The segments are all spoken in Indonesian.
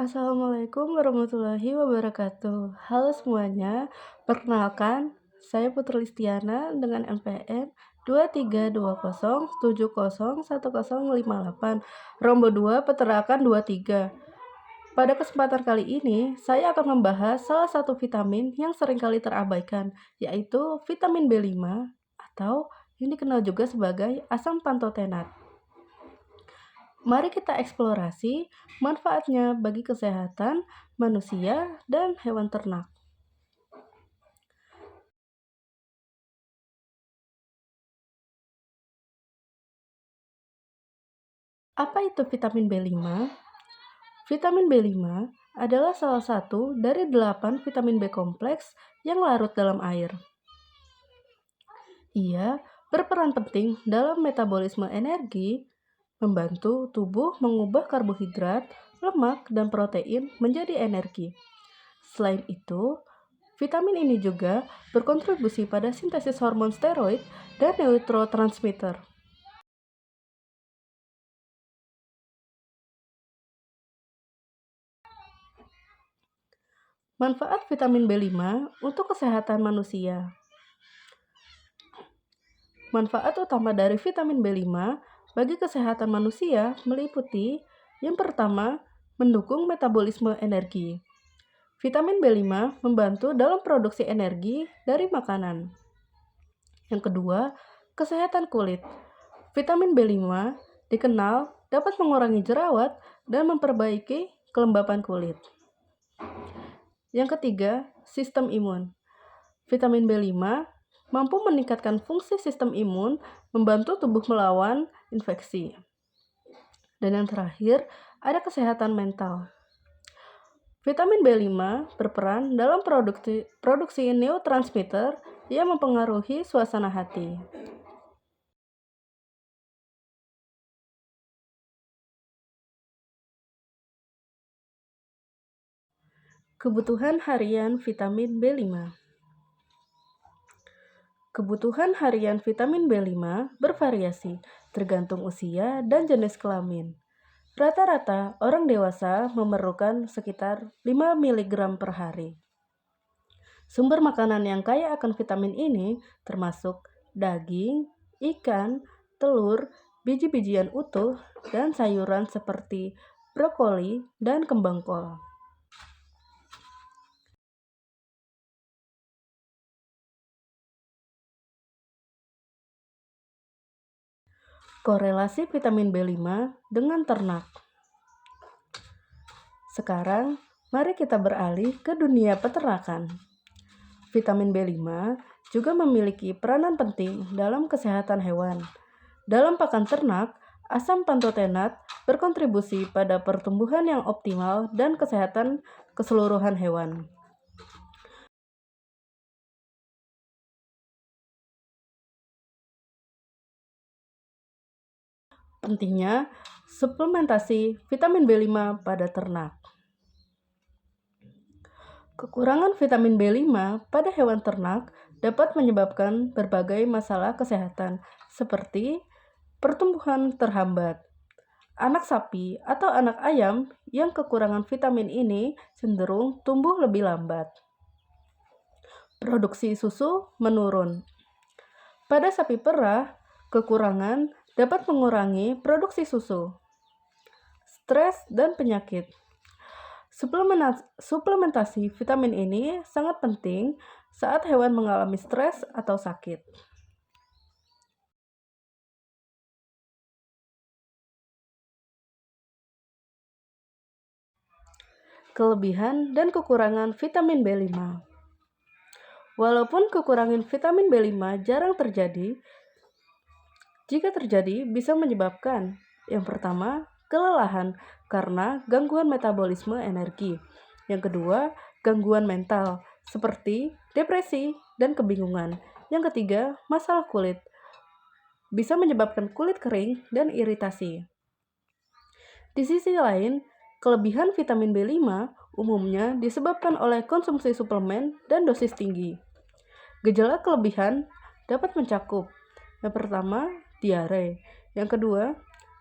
Assalamualaikum warahmatullahi wabarakatuh. Halo semuanya, perkenalkan saya Putri Listiana dengan NPM 2320701058 Rombo 2 Peternakan 23. Pada kesempatan kali ini, saya akan membahas salah satu vitamin yang seringkali terabaikan, yaitu vitamin B5 atau yang dikenal juga sebagai asam pantotenat. Mari kita eksplorasi manfaatnya bagi kesehatan manusia dan hewan ternak. Apa itu vitamin B5? Vitamin B5 adalah salah satu dari 8 vitamin B kompleks yang larut dalam air. Ia berperan penting dalam metabolisme energi, membantu tubuh mengubah karbohidrat, lemak, dan protein menjadi energi. Selain itu, vitamin ini juga berkontribusi pada sintesis hormon steroid dan neurotransmitter. Manfaat vitamin B5 untuk kesehatan manusia. Manfaat utama dari vitamin B5 bagi kesehatan manusia meliputi yang pertama, mendukung metabolisme energi. Vitamin B5 membantu dalam produksi energi dari makanan. Yang kedua, kesehatan kulit. Vitamin B5 dikenal dapat mengurangi jerawat dan memperbaiki kelembapan kulit. Yang ketiga, sistem imun. Vitamin B5 mampu meningkatkan fungsi sistem imun, membantu tubuh melawan infeksi. Dan yang terakhir, ada kesehatan mental. Vitamin B5 berperan dalam produksi neurotransmitter yang mempengaruhi suasana hati. Kebutuhan harian vitamin B5. Kebutuhan harian vitamin B5 bervariasi tergantung usia dan jenis kelamin. Rata-rata orang dewasa memerlukan sekitar 5 mg per hari. Sumber makanan yang kaya akan vitamin ini termasuk daging, ikan, telur, biji-bijian utuh, dan sayuran seperti brokoli dan kembang kol. Korelasi vitamin B5 dengan ternak. Sekarang, mari kita beralih ke dunia peternakan. Vitamin B5 juga memiliki peranan penting dalam kesehatan hewan. Dalam pakan ternak, asam pantotenat berkontribusi pada pertumbuhan yang optimal dan kesehatan keseluruhan hewan. Pentingnya suplementasi vitamin B5 pada ternak. Kekurangan vitamin B5 pada hewan ternak dapat menyebabkan berbagai masalah kesehatan seperti pertumbuhan terhambat. Anak sapi atau anak ayam yang kekurangan vitamin ini cenderung tumbuh lebih lambat. Produksi susu menurun. Pada sapi perah, kekurangan dapat mengurangi produksi susu. Stres dan penyakit. Suplementasi vitamin ini sangat penting saat hewan mengalami stres atau sakit. Kelebihan dan kekurangan vitamin B5. Walaupun kekurangan vitamin B5 jarang terjadi, jika terjadi bisa menyebabkan yang pertama, kelelahan karena gangguan metabolisme energi. Yang kedua, gangguan mental seperti depresi dan kebingungan. Yang ketiga, masalah kulit. Bisa menyebabkan kulit kering dan iritasi. Di sisi lain, kelebihan vitamin B5 umumnya disebabkan oleh konsumsi suplemen dan dosis tinggi. Gejala kelebihan dapat mencakup yang pertama, diare. Yang kedua,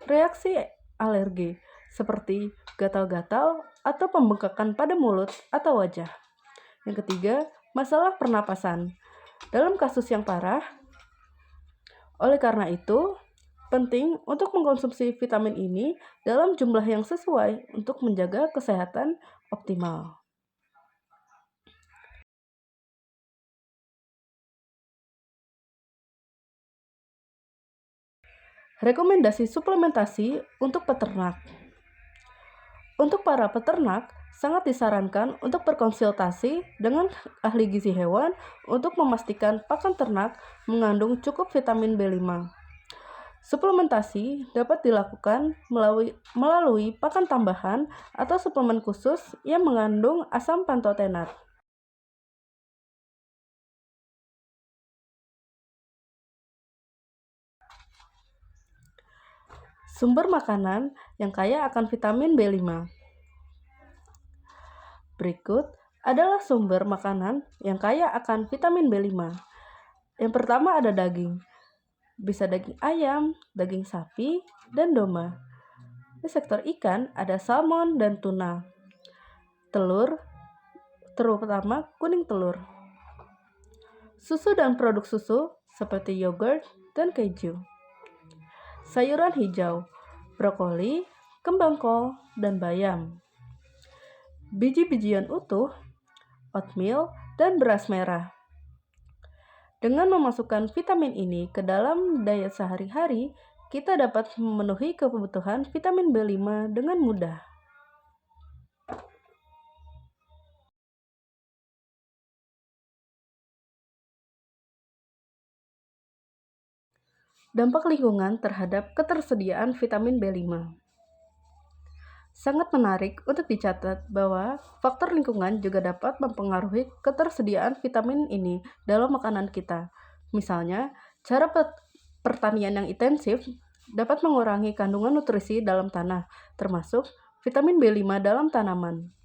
reaksi alergi seperti gatal-gatal atau pembengkakan pada mulut atau wajah. Yang ketiga, masalah pernapasan. Dalam kasus yang parah, oleh karena itu, penting untuk mengkonsumsi vitamin ini dalam jumlah yang sesuai untuk menjaga kesehatan optimal. Rekomendasi suplementasi untuk peternak. Untuk para peternak, sangat disarankan untuk berkonsultasi dengan ahli gizi hewan untuk memastikan pakan ternak mengandung cukup vitamin B5. Suplementasi dapat dilakukan melalui pakan tambahan atau suplemen khusus yang mengandung asam pantotenat. Sumber makanan yang kaya akan vitamin B5. Berikut adalah sumber makanan yang kaya akan vitamin B5. Yang pertama ada daging. Bisa daging ayam, daging sapi, dan domba. Di sektor ikan ada salmon dan tuna. Telur, terutama kuning telur. Susu dan produk susu seperti yogurt dan keju. Sayuran hijau, brokoli, kembang kol, dan bayam. Biji-bijian utuh, oatmeal, dan beras merah. Dengan memasukkan vitamin ini ke dalam diet sehari-hari, kita dapat memenuhi kebutuhan vitamin B5 dengan mudah. Dampak lingkungan terhadap ketersediaan vitamin B5. Sangat menarik untuk dicatat bahwa faktor lingkungan juga dapat mempengaruhi ketersediaan vitamin ini dalam makanan kita. Misalnya, cara pertanian yang intensif dapat mengurangi kandungan nutrisi dalam tanah, termasuk vitamin B5 dalam tanaman.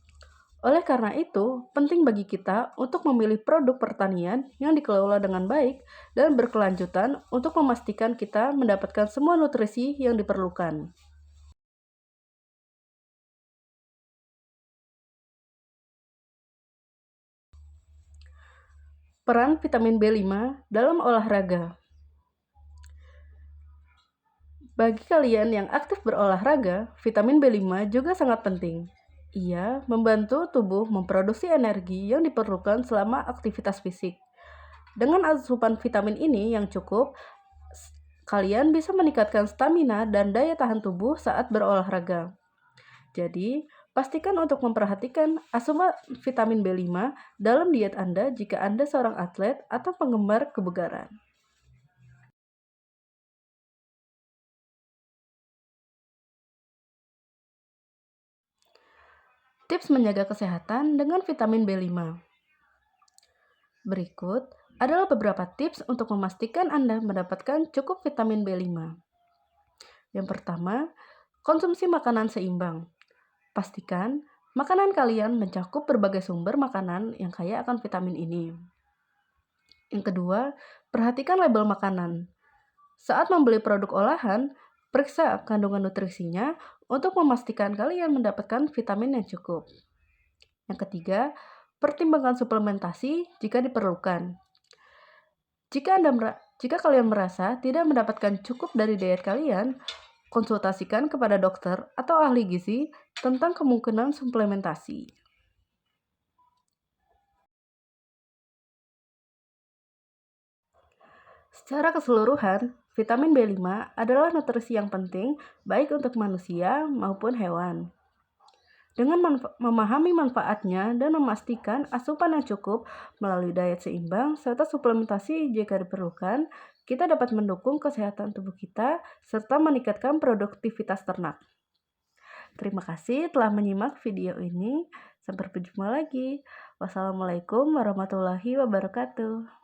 Oleh karena itu, penting bagi kita untuk memilih produk pertanian yang dikelola dengan baik dan berkelanjutan untuk memastikan kita mendapatkan semua nutrisi yang diperlukan. Peran vitamin B5 dalam olahraga. Bagi kalian yang aktif berolahraga, vitamin B5 juga sangat penting. Ia membantu tubuh memproduksi energi yang diperlukan selama aktivitas fisik. Dengan asupan vitamin ini yang cukup, kalian bisa meningkatkan stamina dan daya tahan tubuh saat berolahraga. Jadi, pastikan untuk memperhatikan asupan vitamin B5 dalam diet Anda jika Anda seorang atlet atau penggemar kebugaran. Tips menjaga kesehatan dengan vitamin B5. Berikut adalah beberapa tips untuk memastikan Anda mendapatkan cukup vitamin B5. Yang pertama, konsumsi makanan seimbang. Pastikan makanan kalian mencakup berbagai sumber makanan yang kaya akan vitamin ini. Yang kedua, perhatikan label makanan. Saat membeli produk olahan, periksa kandungan nutrisinya untuk memastikan kalian mendapatkan vitamin yang cukup. Yang ketiga, pertimbangkan suplementasi jika diperlukan. Jika kalian merasa tidak mendapatkan cukup dari diet kalian, konsultasikan kepada dokter atau ahli gizi tentang kemungkinan suplementasi. Secara keseluruhan, vitamin B5 adalah nutrisi yang penting baik untuk manusia maupun hewan. Dengan memahami manfaatnya dan memastikan asupan yang cukup melalui diet seimbang serta suplementasi jika diperlukan, kita dapat mendukung kesehatan tubuh kita serta meningkatkan produktivitas ternak. Terima kasih telah menyimak video ini. Sampai berjumpa lagi. Wassalamualaikum warahmatullahi wabarakatuh.